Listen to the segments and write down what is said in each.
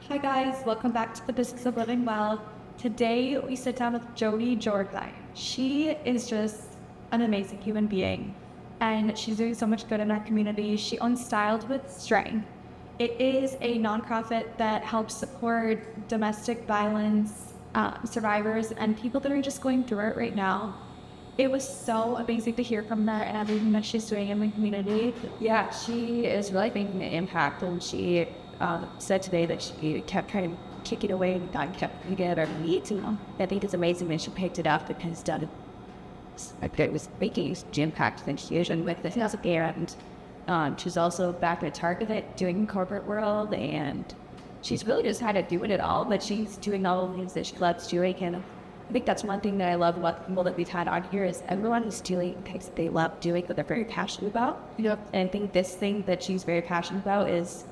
Hi guys, welcome back to the Business of Living Well. Today we sit down with Jodi Jordheim. She is just an amazing human being and she's doing so much good in our community. She owns Styled with Strength. It is a nonprofit that helps support domestic violence survivors and people that are just going through it right now. It was so amazing to hear from her and everything that she's doing in the community. Yeah, she is really making an impact, and she said today that she kept trying to kick it away and God kept trying to get her meat. I think it's amazing that she picked it up and has done it. It was making a huge impact than she is with this. And she's also back at Target doing corporate world, and she's really just had to do it all, but she's doing all the things that she loves doing. And I think that's one thing that I love about the people that we've had on here is everyone is doing things that they love doing, that they're very passionate about. Yep. And I think this thing that she's very passionate about is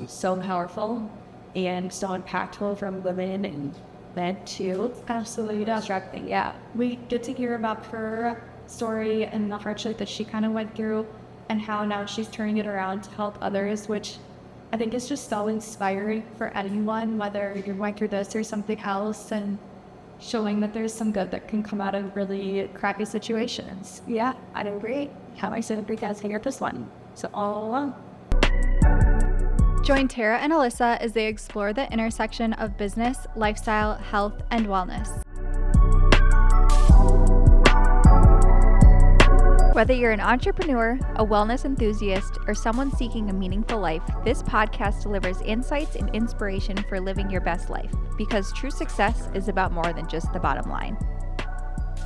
so powerful and so impactful from women and men too. Absolutely. Instructing, yeah. We get to hear about her story and the hardship that she kind of went through and how now she's turning it around to help others, which I think is just so inspiring for anyone, whether you're going through this or something else, and showing that there's some good that can come out of really crappy situations. Yeah, I agree. How I said agree guys here this one. So all along. Join Tara and Alyssa as they explore the intersection of business, lifestyle, health, and wellness. Whether you're an entrepreneur, a wellness enthusiast, or someone seeking a meaningful life, this podcast delivers insights and inspiration for living your best life, because true success is about more than just the bottom line.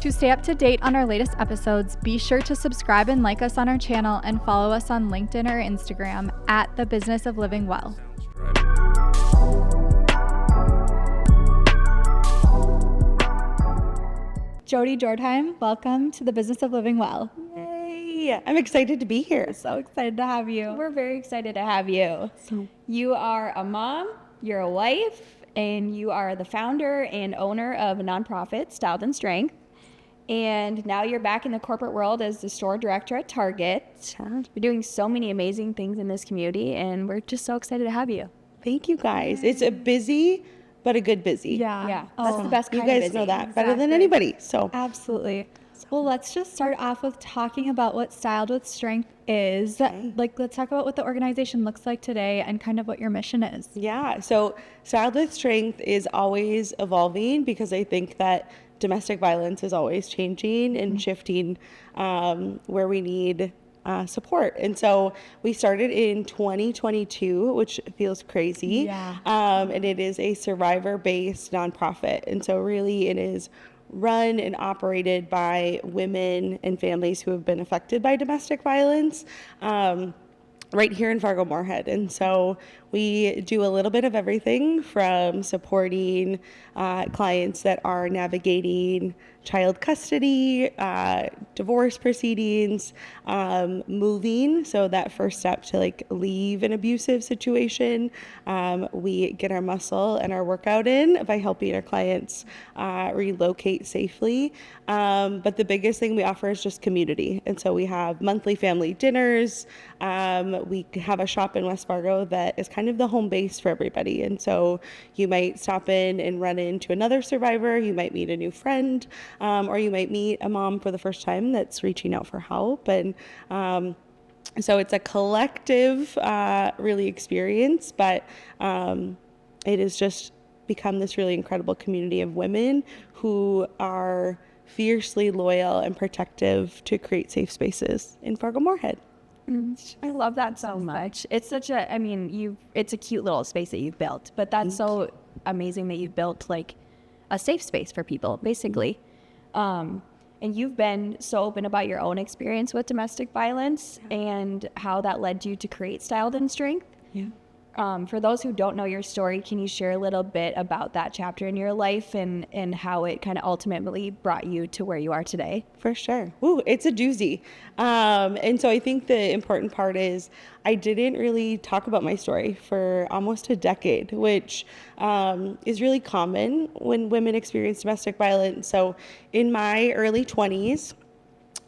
To stay up to date on our latest episodes, be sure to subscribe and like us on our channel and follow us on LinkedIn or Instagram at The Business of Living Well. Jodi Jordheim, welcome to The Business of Living Well. Yay! I'm excited to be here. So excited to have you. We're very excited to have you. You are a mom, you're a wife, and you are the founder and owner of a nonprofit, Styled and Strength. And now you're back in the corporate world as the store director at Target. You're doing so many amazing things in this community, and we're just so excited to have you. Thank you, guys. It's a busy, but a good busy. Yeah, that's the best kind You of guys busy. know that better than anybody. So Absolutely. Well, let's just start off with talking about what Styled with Strength is. Okay. Let's talk about what the organization looks like today and kind of what your mission is. yeah, so Styled with Strength is always evolving because I think that domestic violence is always changing and shifting where we need support. And so we started in 2022, which feels crazy. Yeah. And it is a survivor-based nonprofit. And so really it is run and operated by women and families who have been affected by domestic violence. Right here in Fargo-Moorhead. And so we do a little bit of everything from supporting clients that are navigating child custody, divorce proceedings, moving. So that first step to like leave an abusive situation. We get our muscle and our workout in by helping our clients relocate safely. But the biggest thing we offer is just community. And so we have monthly family dinners. We have a shop in West Fargo that is kind of the home base for everybody. And so you might stop in and run into another survivor. You might meet a new friend, or you might meet a mom for the first time that's reaching out for help. And so it's a collective, really experience, but it has just become this really incredible community of women who are fiercely loyal and protective to create safe spaces in Fargo-Moorhead. I love that so much. It's such a, it's a cute little space that you've built, but that's so amazing that you've built like a safe space for people, basically. And you've been so open about your own experience with domestic violence and how that led you to create Styled and Strength. Yeah. For those who don't know your story, can you share a little bit about that chapter in your life and how it kind of ultimately brought you to where you are today? For sure. Ooh, it's a doozy. And so I think the important part is I didn't really talk about my story for almost a decade, which is really common when women experience domestic violence. So in my early 20s,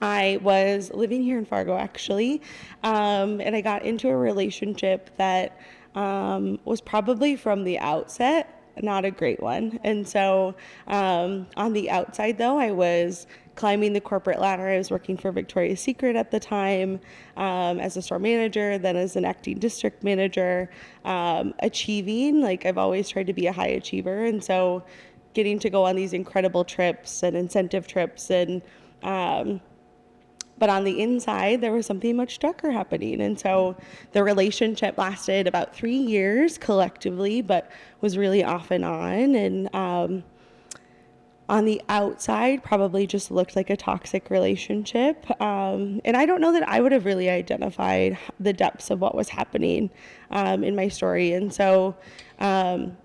I was living here in Fargo, actually, and I got into a relationship that was probably from the outset not a great one. And so on the outside, though, I was climbing the corporate ladder. I was working for Victoria's Secret at the time as a store manager, then as an acting district manager, achieving. Like, I've always tried to be a high achiever. And so getting to go on these incredible trips and incentive trips and but on the inside, there was something much darker happening. And so the relationship lasted about 3 years collectively, but was really off and on. And on the outside, probably just looked like a toxic relationship. And I don't know that I would have really identified the depths of what was happening in my story. And so talking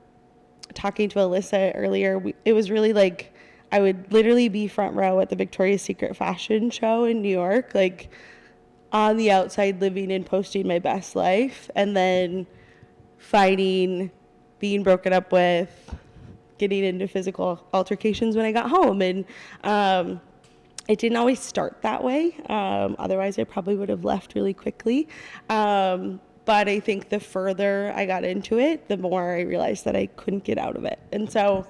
to Alyssa earlier, it was really like, I would literally be front row at the Victoria's Secret fashion show in New York, like on the outside living and posting my best life, and then fighting, being broken up with, getting into physical altercations when I got home. And it didn't always start that way. Otherwise, I probably would have left really quickly. But I think the further I got into it, the more I realized that I couldn't get out of it. And so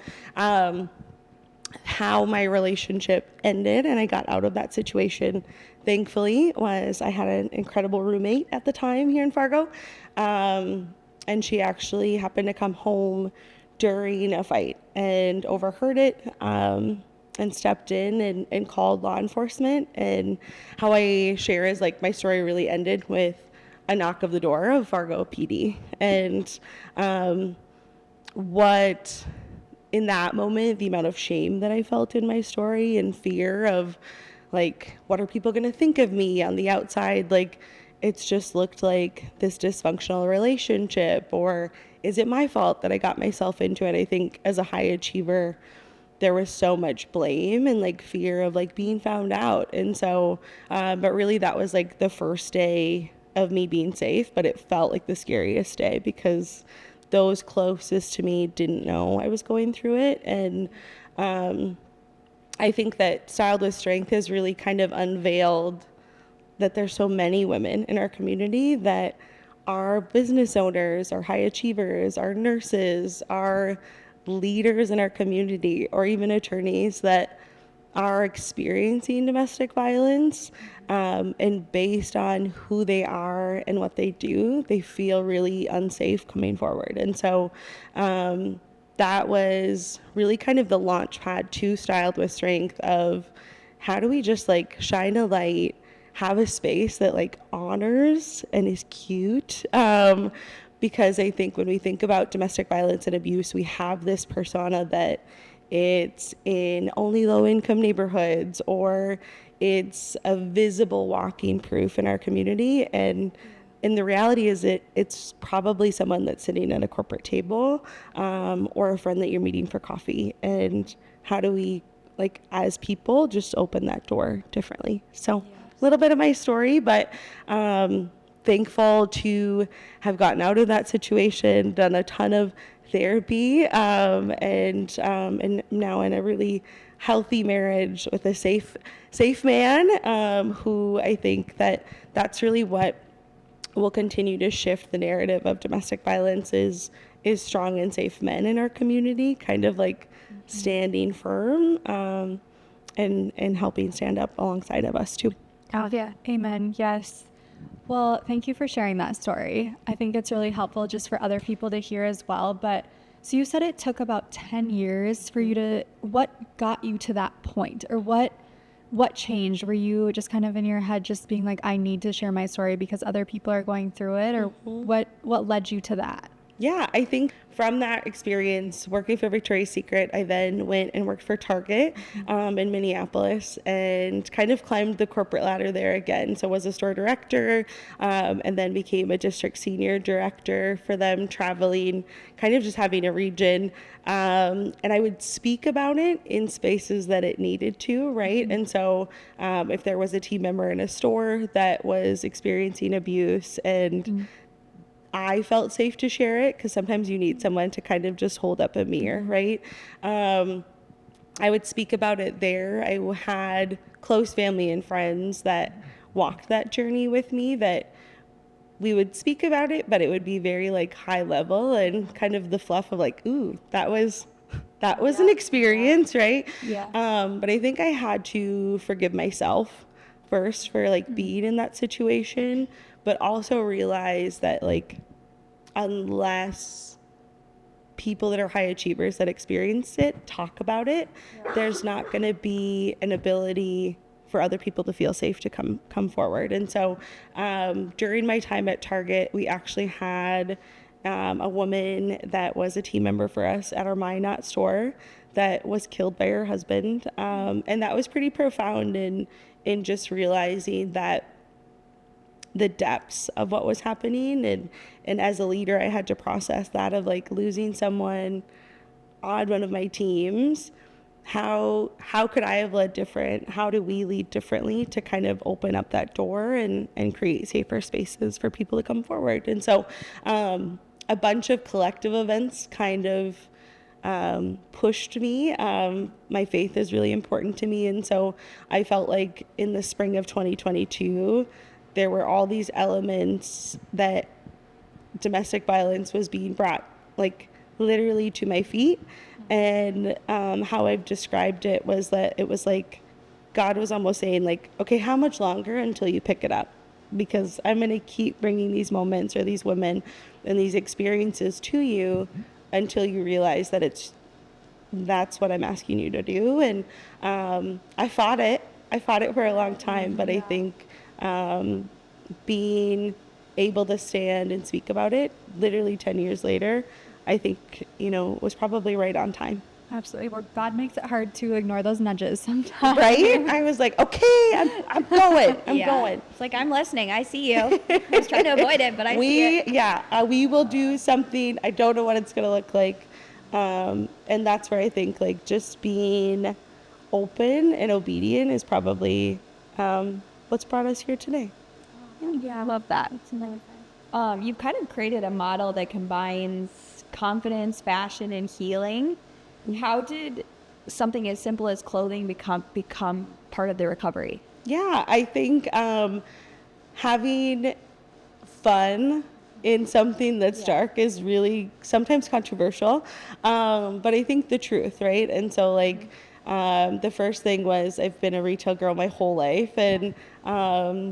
how my relationship ended and I got out of that situation, thankfully, was I had an incredible roommate at the time here in Fargo. And she actually happened to come home during a fight and overheard it and stepped in and called law enforcement. And how I share is, like, my story really ended with a knock of the door of Fargo PD. And in that moment, the amount of shame that I felt in my story and fear of, like, what are people going to think of me on the outside? Like, it's just looked like this dysfunctional relationship, or is it my fault that I got myself into it? I think as a high achiever, there was so much blame and, like, fear of, like, being found out. And so, but really that was, like, the first day of me being safe, but it felt like the scariest day because those closest to me didn't know I was going through it. And I think that Styled with Strength has really kind of unveiled that there's so many women in our community that are business owners, are high achievers, are nurses, are leaders in our community, or even attorneys that are experiencing domestic violence, and based on who they are and what they do, they feel really unsafe coming forward. And so that was really kind of the launch pad to Styled with Strength of how do we just, like, shine a light, have a space that, like, honors and is cute. Because I think when we think about domestic violence and abuse, we have this persona that it's in only low-income neighborhoods, or it's a visible walking proof in our community. And the reality is it's probably someone that's sitting at a corporate table, or a friend that you're meeting for coffee. And how do we, like, as people, just open that door differently? So a little bit of my story, but thankful to have gotten out of that situation, done a ton of therapy, and now in a really healthy marriage with a safe man, who I think that's really what will continue to shift the narrative of domestic violence is strong and safe men in our community, kind of like standing firm, and helping stand up alongside of us too. Oh, yeah. Amen. Yes. Well, thank you for sharing that story. I think it's really helpful just for other people to hear as well. But so you said it took about 10 years for you to, what got you to that point, or what changed? Were you just kind of in your head just being like, I need to share my story because other people are going through it, or what led you to that? Yeah, I think from that experience working for Victoria's Secret, I then went and worked for Target in Minneapolis and kind of climbed the corporate ladder there again. So was a store director, and then became a district senior director for them, traveling, kind of just having a region. And I would speak about it in spaces that it needed to, right? And so if there was a team member in a store that was experiencing abuse and I felt safe to share it, because sometimes you need someone to kind of just hold up a mirror, right? I would speak about it there. I had close family and friends that walked that journey with me that we would speak about it, but it would be very like high level and kind of the fluff of like, ooh, that was an experience, right? Yeah. But I think I had to forgive myself first for like being in that situation, but also realize that like unless people that are high achievers that experience it talk about it, there's not going to be an ability for other people to feel safe to come forward. And so during my time at Target, we actually had a woman that was a team member for us at our Minot store that was killed by her husband. And that was pretty profound in just realizing that the depths of what was happening. And as a leader, I had to process that of like losing someone on one of my teams. How could I have led different? How do we lead differently to kind of open up that door and create safer spaces for people to come forward? And so a bunch of collective events kind of pushed me. My faith is really important to me. And so I felt like in the spring of 2022, there were all these elements that domestic violence was being brought like literally to my feet. And how I've described it was that it was like God was almost saying like, okay, how much longer until you pick it up? Because I'm going to keep bringing these moments or these women and these experiences to you until you realize that that's what I'm asking you to do. And I fought it for a long time, but I think being able to stand and speak about it literally 10 years later, I think, was probably right on time. Absolutely. Well, God makes it hard to ignore those nudges sometimes. Right? I was like, okay, I'm going. I'm going. It's like, I'm listening. I see you. I was trying to avoid it, but I see it. Yeah, we will do something. I don't know what it's going to look like. And that's where I think like just being open and obedient is probably what's brought us here today. Yeah, I love that. You've kind of created a model that combines confidence, fashion, and healing. How did something as simple as clothing become part of the recovery? Yeah, I think having fun in something that's dark is really sometimes controversial, but I think the truth, right? And so like the first thing was I've been a retail girl my whole life, and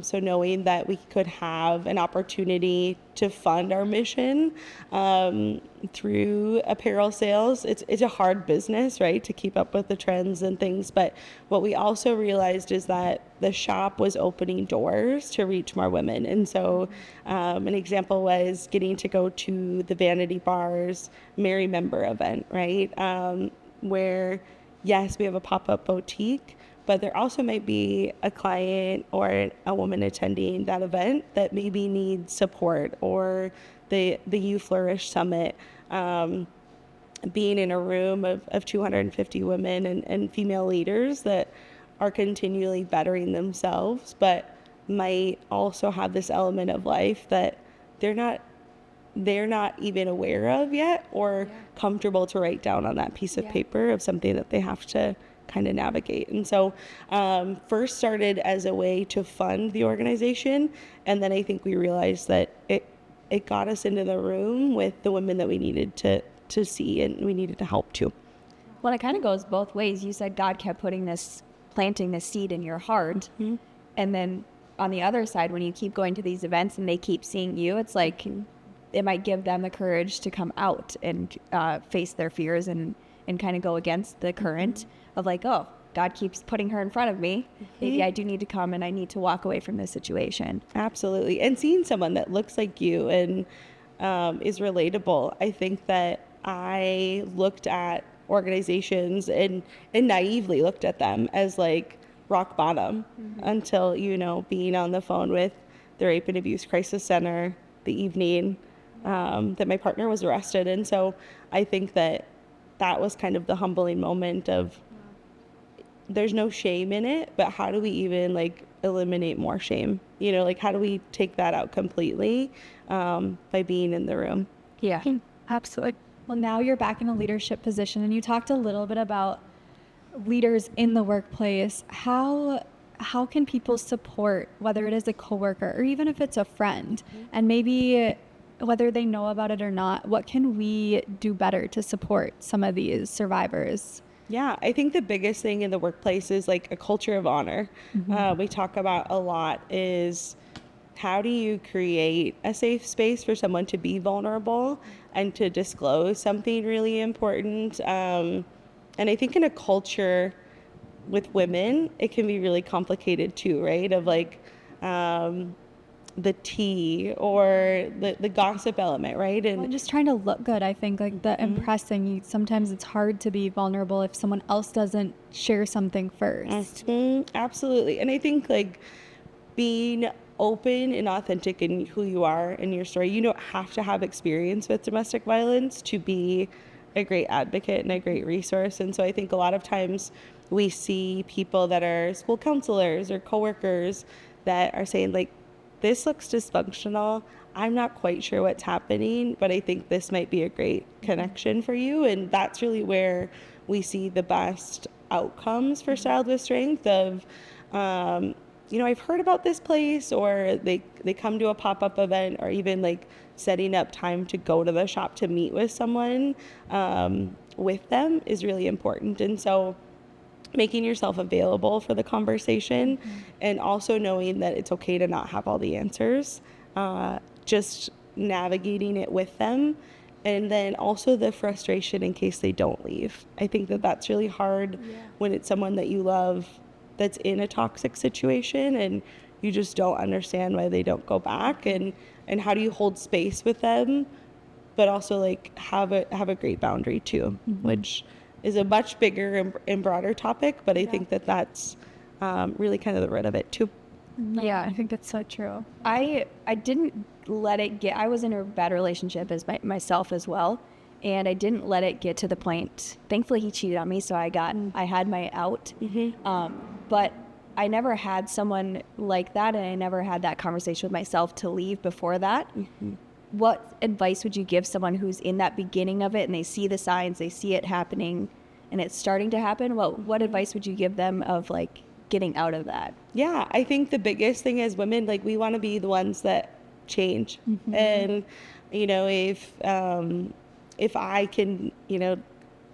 so knowing that we could have an opportunity to fund our mission through apparel sales, it's a hard business, right, to keep up with the trends and things. But what we also realized is that the shop was opening doors to reach more women. And so an example was getting to go to the Vanity Bar's Merry Member event, right, where yes, we have a pop-up boutique, but there also might be a client or a woman attending that event that maybe needs support, or the You Flourish Summit, being in a room of 250 women and female leaders that are continually bettering themselves, but might also have this element of life that they're not even aware of yet or comfortable to write down on that piece of paper of something that they have to kind of navigate. And so first started as a way to fund the organization, and then I think we realized that it got us into the room with the women that we needed to see and we needed to help too. Well, it kind of goes both ways. You said God kept planting this seed in your heart, and then on the other side, when you keep going to these events and they keep seeing you, it's like it might give them the courage to come out and face their fears and kind of go against the current of like, oh, God keeps putting her in front of me. Maybe I do need to come and I need to walk away from this situation. Absolutely. And seeing someone that looks like you and is relatable. I think that I looked at organizations and naively looked at them as like rock bottom until, being on the phone with the Rape and Abuse Crisis Center the evening that my partner was arrested. And so I think that was kind of the humbling moment of there's no shame in it, but how do we even like eliminate more shame? How do we take that out completely by being in the room? Yeah, absolutely. Well, now you're back in a leadership position, and you talked a little bit about leaders in the workplace. How how can people support, whether it is a coworker or even if it's a friend, and maybe whether they know about it or not, what can we do better to support some of these survivors? Yeah, I think the biggest thing in the workplace is like a culture of honor. We talk about a lot is how do you create a safe space for someone to be vulnerable and to disclose something really important. And I think in a culture with women, it can be really complicated too, right? Of like the tea or the gossip element, right? And I'm just trying to look good. I think like the impressing, sometimes it's hard to be vulnerable if someone else doesn't share something first. Absolutely. And I think like being open and authentic in who you are and your story, you don't have to have experience with domestic violence to be a great advocate and a great resource. And so I think a lot of times we see people that are school counselors or coworkers that are saying like, this looks dysfunctional. I'm not quite sure what's happening, but I think this might be a great connection for you. And that's really where we see the best outcomes for Styled with Strength of, I've heard about this place, or they come to a pop-up event, or even like setting up time to go to the shop to meet with someone with them is really important. And so making yourself available for the conversation and also knowing that it's okay to not have all the answers, just navigating it with them. And then also the frustration in case they don't leave. I think that that's really hard when it's someone that you love that's in a toxic situation and you just don't understand why they don't go back, and how do you hold space with them, but also like have a great boundary too, which is a much bigger and broader topic, but I think that that's really kind of the root of it too. Yeah, I think that's so true. I didn't let it get, I was in a bad relationship as myself as well, and I didn't let it get to the point, thankfully he cheated on me, so I had my out, but I never had someone like that, and I never had that conversation with myself to leave before that. What advice would you give someone who's in that beginning of it and they see the signs, they see it happening and it's starting to happen? What advice would you give them of like getting out of that? Yeah, I think the biggest thing is women, like we want to be the ones that change. And, if I can,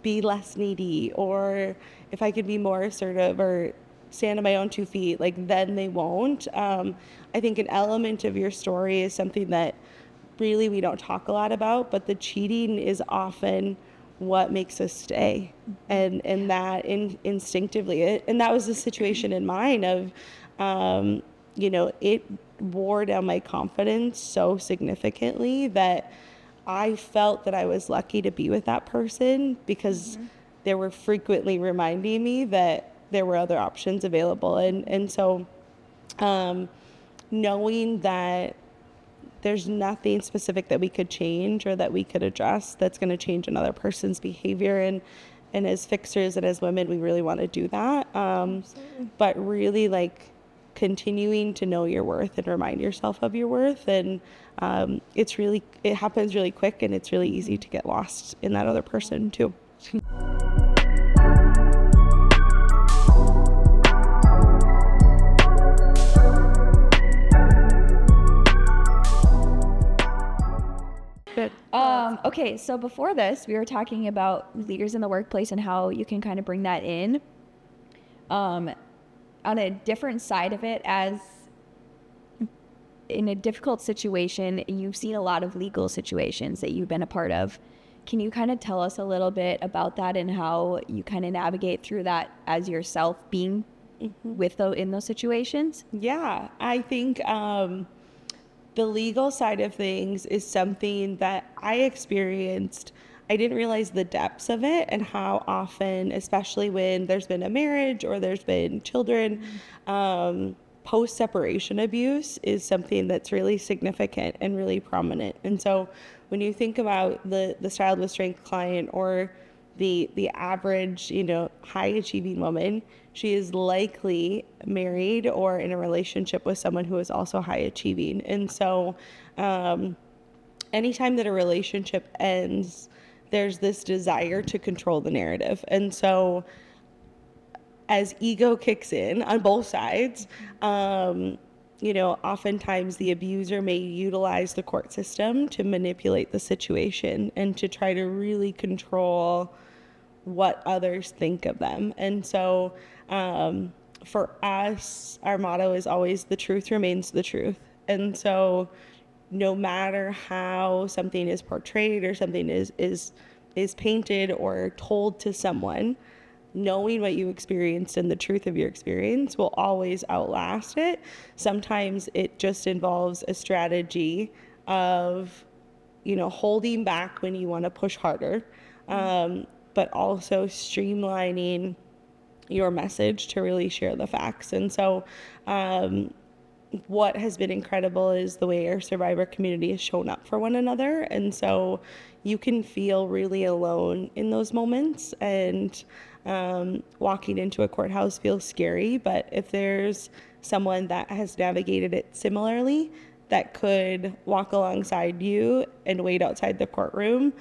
be less needy, or if I can be more assertive or stand on my own 2 feet, like then they won't. I think an element of your story is something that really we don't talk a lot about, but the cheating is often what makes us stay, and that instinctively, and that was the situation in mine of, it wore down my confidence so significantly that I felt that I was lucky to be with that person because they were frequently reminding me that there were other options available, and so knowing that there's nothing specific that we could change or that we could address that's going to change another person's behavior. And as fixers and as women, we really want to do that. But really like continuing to know your worth and remind yourself of your worth. And it happens really quick, and it's really easy to get lost in that other person too. Okay, so before this, we were talking about leaders in the workplace and how you can kind of bring that in. On a different side of it, as in a difficult situation, you've seen a lot of legal situations that you've been a part of. Can you kind of tell us a little bit about that and how you kind of navigate through that as yourself being in those situations? Yeah, I think the legal side of things is something that I experienced. I didn't realize the depths of it and how often, especially when there's been a marriage or there's been children, post-separation abuse is something that's really significant and really prominent. And so when you think about the Styled with Strength client or the average, high-achieving woman, she is likely married or in a relationship with someone who is also high-achieving. And so anytime that a relationship ends, there's this desire to control the narrative. And so as ego kicks in on both sides, oftentimes the abuser may utilize the court system to manipulate the situation and to try to really control what others think of them. And so for us, our motto is always the truth remains the truth. And so no matter how something is portrayed or something is painted or told to someone, knowing what you experienced and the truth of your experience will always outlast it. Sometimes it just involves a strategy of, holding back when you want to push harder, but also streamlining your message to really share the facts. And so what has been incredible is the way our survivor community has shown up for one another. And so you can feel really alone in those moments, and walking into a courthouse feels scary, but if there's someone that has navigated it similarly that could walk alongside you and wait outside the courtroom,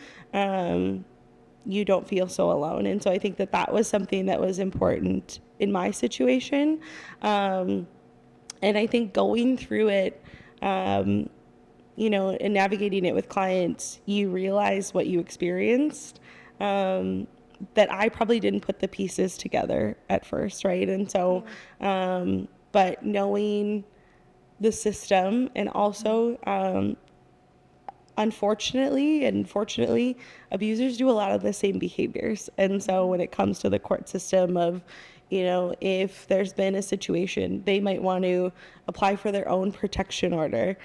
you don't feel so alone. And so I think that was something that was important in my situation. And I think going through it, and navigating it with clients, you realize what you experienced, that I probably didn't put the pieces together at first, right? And so, but knowing the system, and also, unfortunately and fortunately, abusers do a lot of the same behaviors. And so when it comes to the court system of, if there's been a situation, they might want to apply for their own protection order,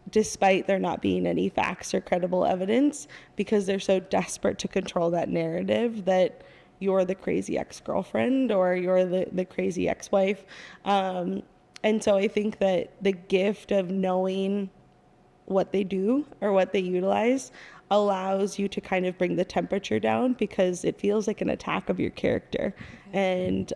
despite there not being any facts or credible evidence, because they're so desperate to control that narrative that you're the crazy ex-girlfriend or you're the crazy ex-wife. And so I think that the gift of knowing what they do or what they utilize allows you to kind of bring the temperature down, because it feels like an attack of your character. And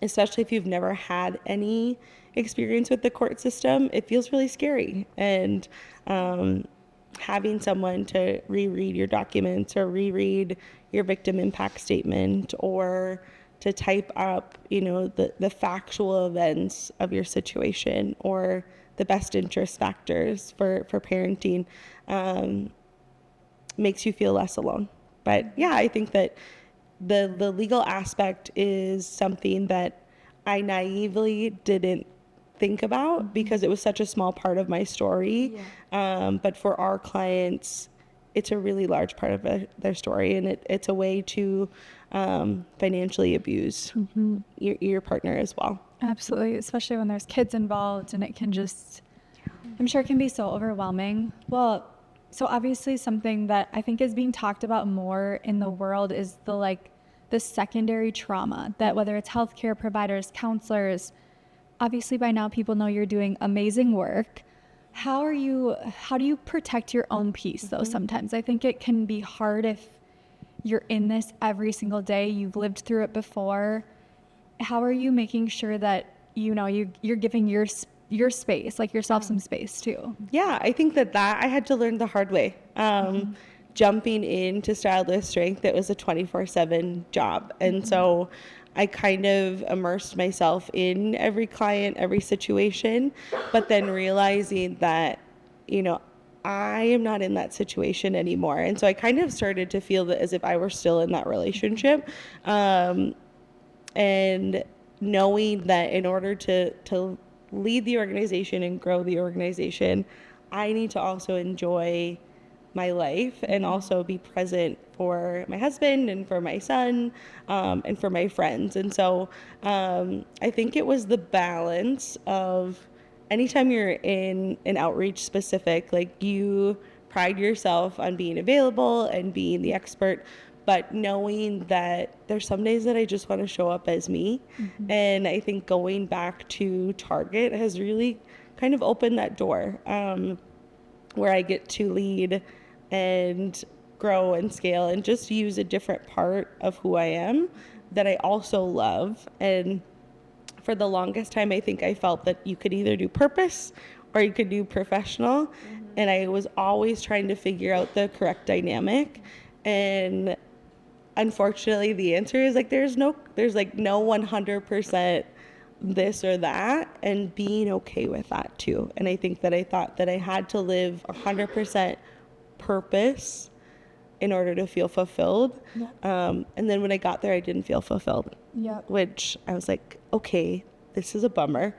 especially if you've never had any experience with the court system, it feels really scary. And having someone to reread your documents or reread your victim impact statement, or to type up, the factual events of your situation or the best interest factors for parenting, makes you feel less alone. But yeah, I think that the legal aspect is something that I naively didn't think about because it was such a small part of my story. But for our clients, it's a really large part of their story, and it's a way to financially abuse your partner as well. Absolutely, especially when there's kids involved, and it can just, I'm sure it can be so overwhelming. Well, so obviously something that I think is being talked about more in the world is the secondary trauma, that whether it's healthcare providers, counselors, obviously by now people know you're doing amazing work. How do you protect your own peace though? Sometimes I think it can be hard if you're in this every single day, you've lived through it before. How are you making sure that, you're giving your space, like yourself some space too? Yeah, I think that I had to learn the hard way. Jumping into Stylist Strength, it was a 24/7 job. And so I kind of immersed myself in every client, every situation, but then realizing that, I am not in that situation anymore. And so I kind of started to feel that as if I were still in that relationship. And knowing that in order to lead the organization and grow the organization, I need to also enjoy my life and also be present for my husband and for my son, and for my friends. And so I think it was the balance of, anytime you're in an outreach specific, you pride yourself on being available and being the expert, but knowing that there's some days that I just want to show up as me. And I think going back to Target has really kind of opened that door, where I get to lead and grow and scale and just use a different part of who I am that I also love. And for the longest time, I think I felt that you could either do purpose or you could do professional. And I was always trying to figure out the correct dynamic. And unfortunately, the answer is like there's no 100% this or that, and being okay with that too. And I think that I thought that I had to live 100% purpose in order to feel fulfilled. And then when I got there, I didn't feel fulfilled. Which I was like, okay, this is a bummer.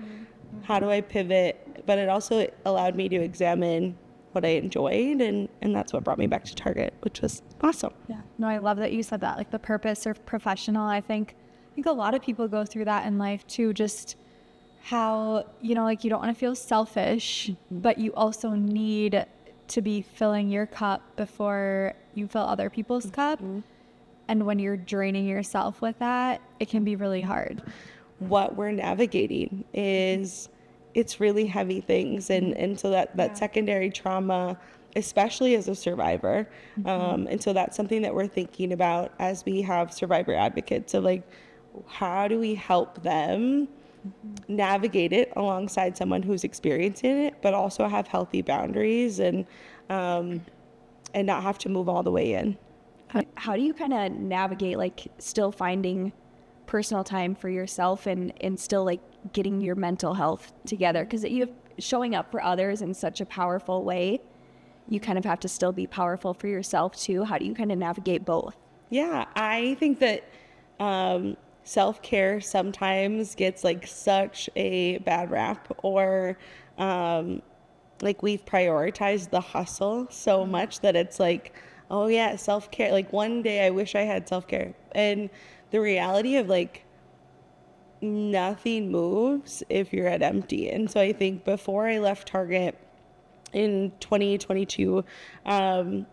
How do I pivot? But it also allowed me to examine what I enjoyed, and that's what brought me back to Target, which was awesome. Yeah. No, I love that you said that, like the purpose or professional. I think a lot of people go through that in life too, just how, like you don't want to feel selfish, but you also need to be filling your cup before you fill other people's cup. And when you're draining yourself with that, it can be really hard. What we're navigating is, it's really heavy things. And so that secondary trauma, especially as a survivor. And so that's something that we're thinking about as we have survivor advocates. So like, how do we help them navigate it alongside someone who's experiencing it, but also have healthy boundaries and not have to move all the way in. How do you kind of navigate, like, still finding personal time for yourself and still, like, getting your mental health together? Because you showing up for others in such a powerful way, you kind of have to still be powerful for yourself, too. How do you kind of navigate both? Yeah, I think that self-care sometimes gets, like, such a bad rap, or like we've prioritized the hustle so much that it's like, oh yeah, self-care. Like one day I wish I had self-care. And the reality of like nothing moves if you're at empty. And so I think before I left Target in 2022, I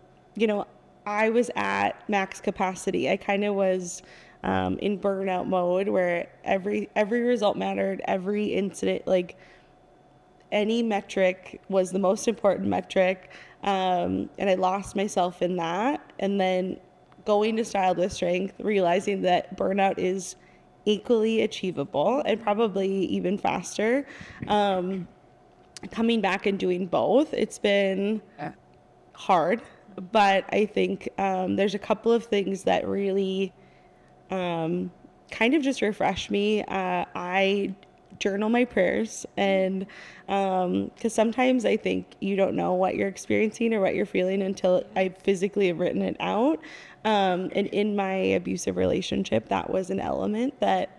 was at max capacity. I kind of was in burnout mode where every result mattered, every incident, like any metric was the most important metric. And I lost myself in that. And then going to Styled with Strength, realizing that burnout is equally achievable and probably even faster. Coming back and doing both, it's been hard, but I think there's a couple of things that really kind of just refresh me. I journal my prayers, and because sometimes I think you don't know what you're experiencing or what you're feeling until I physically have written it out. And in my abusive relationship, that was an element that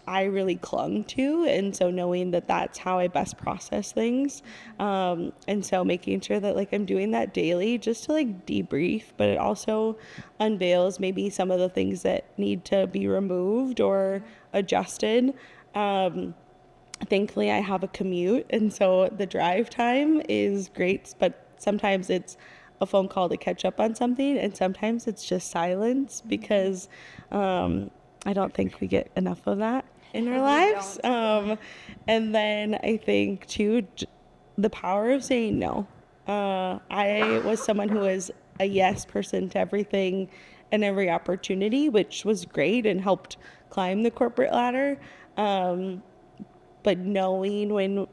I really clung to. And so knowing that that's how I best process things. And so making sure that like I'm doing that daily just to like debrief, but it also unveils maybe some of the things that need to be removed or adjusted. Thankfully I have a commute, and so the drive time is great, but sometimes it's a phone call to catch up on something, and sometimes it's just silence, because I don't think we get enough of that in our lives. And then I think too, the power of saying no. I was someone who was a yes person to everything and every opportunity, which was great and helped climb the corporate ladder. But knowing when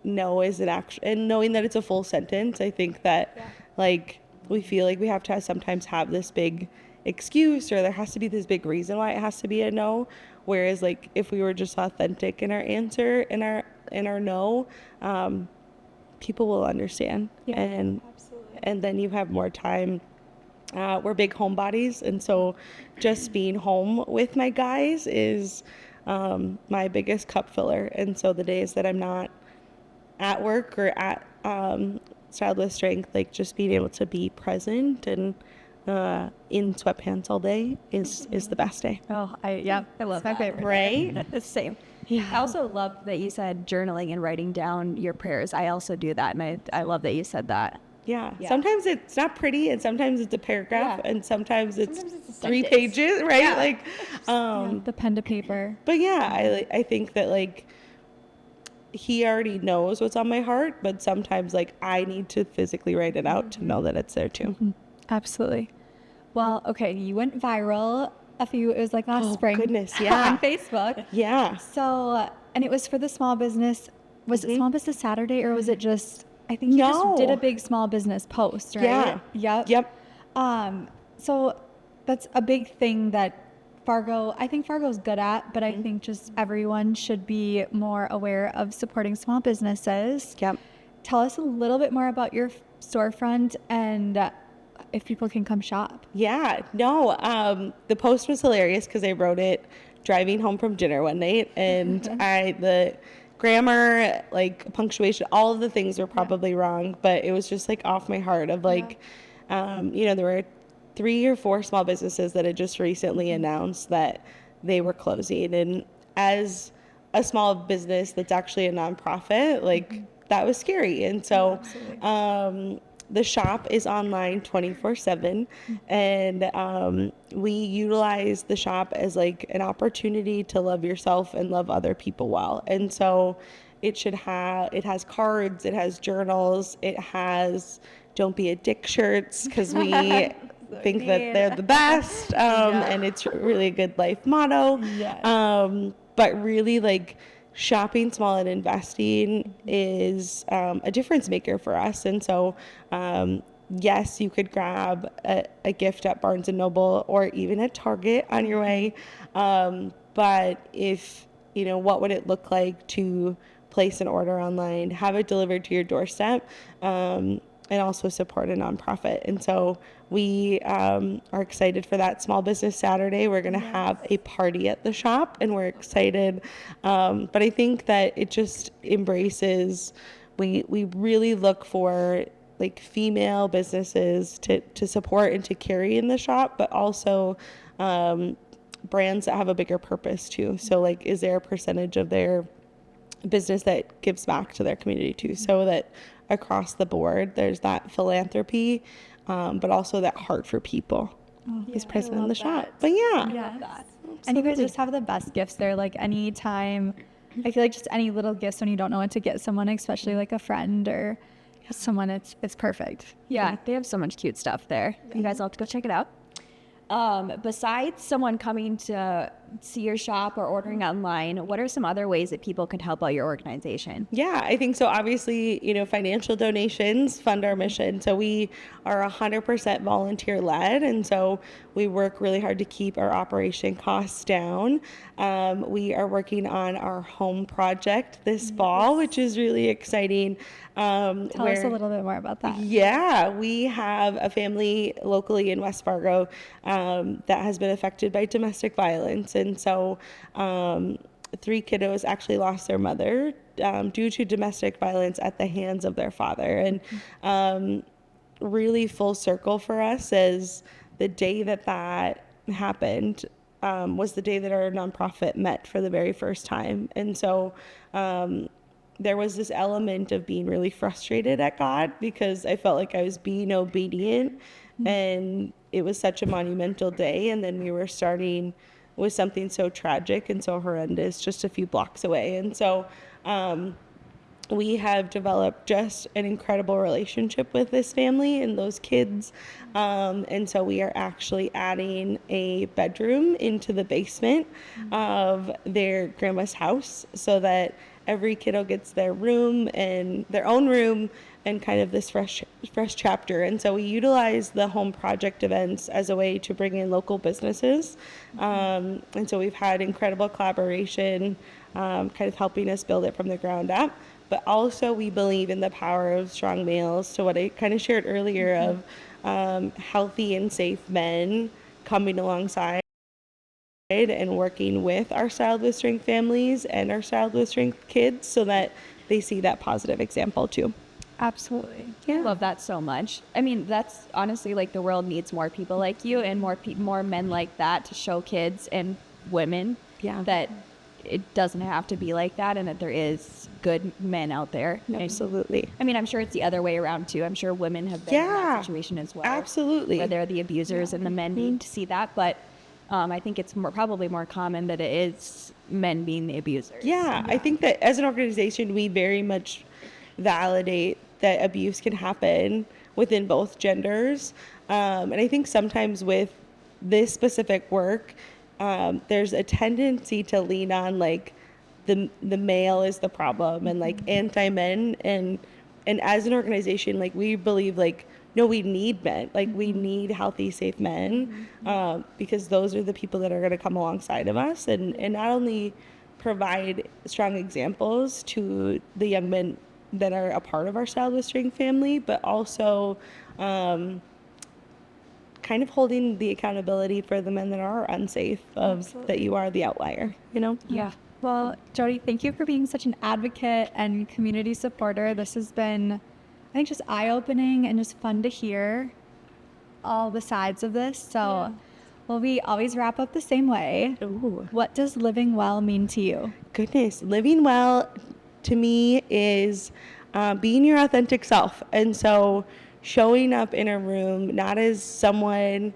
no is an action, and knowing that it's a full sentence, I think that like we feel like we have to sometimes have this big excuse, or there has to be this big reason why it has to be a no. Whereas like if we were just authentic in our answer, in our no, people will understand. And then you have more time. We're big homebodies, and so just being home with my guys is my biggest cup filler. And so the days that I'm not at work or at Styled with Strength, like just being able to be present and in sweatpants all day is the best day. Oh, I love that. Favorite. Right? The same. Yeah. I also love that you said journaling and writing down your prayers. I also do that, and I love that you said that. Yeah. Yeah. Sometimes it's not pretty, and sometimes it's a paragraph, Yeah. and sometimes it's a 3 sentence. pages, right? Yeah. Like, The pen to paper. but yeah, I think that like he already knows what's on my heart, but sometimes like I need to physically write it out to know that it's there too. Absolutely. Well, okay, you went viral it was like last spring. Goodness, yeah. On Facebook. Yeah. So, and it was for the small business. Was it Small Business Saturday, or was it just, I think you No. just did a big small business post, right? Yeah. Yep. So that's a big thing that I think Fargo's good at, but I think just everyone should be more aware of supporting small businesses. Yep. Tell us a little bit more about your storefront and if people can come shop. Yeah, no, the post was hilarious because I wrote it driving home from dinner one night, and the grammar, like punctuation, all of the things were probably wrong, but it was just like off my heart of like, there were 3 or 4 small businesses that had just recently announced that they were closing, and as a small business that's actually a nonprofit, like that was scary. And so the shop is online 24/7, and we utilize the shop as like an opportunity to love yourself and love other people well. And so it has cards, it has journals, it has don't be a dick shirts, because we think that they're the best, and it's really a good life motto. But really, like, shopping small and investing is a difference maker for us. And so yes, you could grab a gift at Barnes and Noble or even at Target on your way, but if what would it look like to place an order online, have it delivered to your doorstep, and also support a nonprofit. And so we are excited for that Small Business Saturday. We're going to have a party at the shop, and we're excited. But I think that it just embraces, we really look for like female businesses to support and to carry in the shop, but also brands that have a bigger purpose too. So like, is there a percentage of their business that gives back to their community too? So that across the board, there's that philanthropy, but also that heart for people is present in the shop. But And you guys just have the best gifts there. Like anytime, I feel like just any little gifts when you don't know what to get someone, especially like a friend or someone, it's perfect. Yeah, they have so much cute stuff there. You guys all have to go check it out. Besides someone coming to see your shop or ordering online, what are some other ways that people could help out your organization? Yeah, I think so. Obviously, financial donations fund our mission. So we are 100% volunteer led. And so we work really hard to keep our operation costs down. We are working on our home project this fall, which is really exciting. Tell us a little bit more about that. Yeah, we have a family locally in West Fargo that has been affected by domestic violence. And so 3 kiddos actually lost their mother due to domestic violence at the hands of their father. And really full circle for us is the day that happened was the day that our nonprofit met for the very first time. And so there was this element of being really frustrated at God because I felt like I was being obedient, and it was such a monumental day. And then we were starting with something so tragic and so horrendous just a few blocks away. And so we have developed just an incredible relationship with this family and those kids. And so we are actually adding a bedroom into the basement of their grandma's house so that every kiddo gets their room and their own room and kind of this fresh chapter. And so we utilize the home project events as a way to bring in local businesses. And so we've had incredible collaboration, kind of helping us build it from the ground up. But also we believe in the power of strong males. So what I kind of shared earlier of healthy and safe men coming alongside and working with our Styled with Strength families and our Styled with Strength kids so that they see that positive example too. Absolutely. I love that so much. I mean, that's honestly like the world needs more people like you and more men like that to show kids and women that it doesn't have to be like that and that there is good men out there. Absolutely. And, I mean, I'm sure it's the other way around too. I'm sure women have been in that situation as well. Absolutely. Where they're the abusers and the men need to see that. But I think it's probably more common that it is men being the abusers. Yeah, I think that as an organization, we very much validate that abuse can happen within both genders. And I think sometimes with this specific work, there's a tendency to lean on like the male is the problem and like anti-men. And as an organization, like we believe like no, we need men. Like, we need healthy, safe men, because those are the people that are going to come alongside of us and not only provide strong examples to the young men that are a part of our Styled with Strength family, but also kind of holding the accountability for the men that are unsafe, that you are the outlier, you know? Yeah. Well, Jodi, thank you for being such an advocate and community supporter. This has been, I think, just eye-opening and just fun to hear all the sides of this. So, well, we always wrap up the same way. Ooh. What does living well mean to you? Goodness, living well to me is being your authentic self. And so showing up in a room not as someone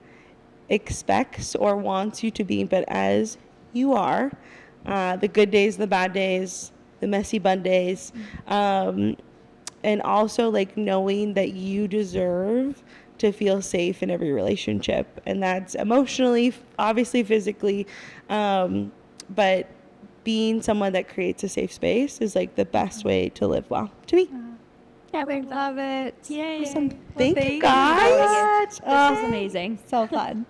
expects or wants you to be, but as you are. The good days, the bad days, the messy bun days. And also like knowing that you deserve to feel safe in every relationship. And that's emotionally, obviously physically, but being someone that creates a safe space is like the best way to live well to me. Yeah, we love it. Yay. Awesome. Well, Thank you thank guys. so much. This is amazing. So fun.